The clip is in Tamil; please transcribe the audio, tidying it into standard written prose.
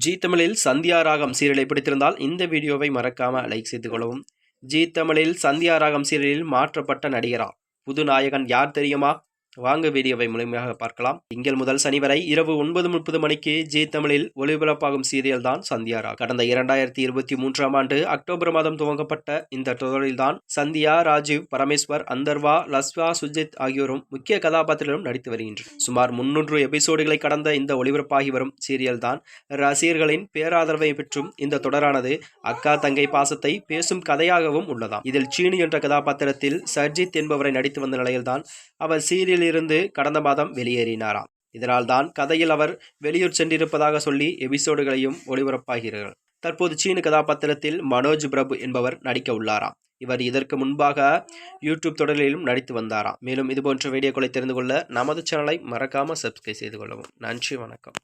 ஜீ தமிழில் சந்தியா ராகம் சீரியலை பிடித்திருந்தால் இந்த வீடியோவை மறக்காம லைக் செய்து கொள்ளவும். ஜீ தமிழில் சந்தியா ராகம் சீரியலில் மாற்றப்பட்ட நடிகரா? புது நாயகன் யார் தெரியுமா? வாங்க வீடியோவை முழுமையாக பார்க்கலாம். திங்கள் முதல் சனி வரை இரவு 9:30 மணிக்கு ஜீ தமிழில் ஒளிபரப்பாகும் சீரியல் தான் சந்தியா ராகம். கடந்த 2023ஆம் ஆண்டு அக்டோபர் மாதம் துவங்கப்பட்ட இந்த தொடரில்தான் சந்தியா, ராஜீவ், பரமேஸ்வர், அந்தர்வா, லஸ்வா, சுஜித் ஆகியோரும் முக்கிய கதாபாத்திரங்களும் நடித்து வருகின்றனர். சுமார் 300 எபிசோடுகளை கடந்த இந்த ஒளிபரப்பாகி வரும் சீரியல் தான் ரசிகர்களின் பேராதரவை பெற்றும் இந்த தொடரானது அக்கா தங்கை பாசத்தை பேசும் கதையாகவும் உள்ளதாம். இதில் சீனு என்ற கதாபாத்திரத்தில் சர்ஜித் என்பவரை நடித்து வந்த நிலையில்தான் அவர் சீரியலில் இருந்து கடந்த மாதம் வெளியேறினாராம். இதனால் தான் கதையில் அவர் வெளியூர் சென்றிருப்பதாக சொல்லி எபிசோடுகளையும் ஒளிபரப்பாகிறார்கள். தற்போது சீனு கதாபாத்திரத்தில் மனோஜ் பிரபு என்பவர் நடிக்க உள்ளாராம். இவர் இதற்கு முன்பாக யூடியூப் தொடரிலும் நடித்து வந்தாராம். மேலும் இதுபோன்ற வீடியோக்களை தெரிந்து கொள்ள நமது சேனலை மறக்காம சப்ஸ்கிரைப் செய்து கொள்ளவும். நன்றி, வணக்கம்.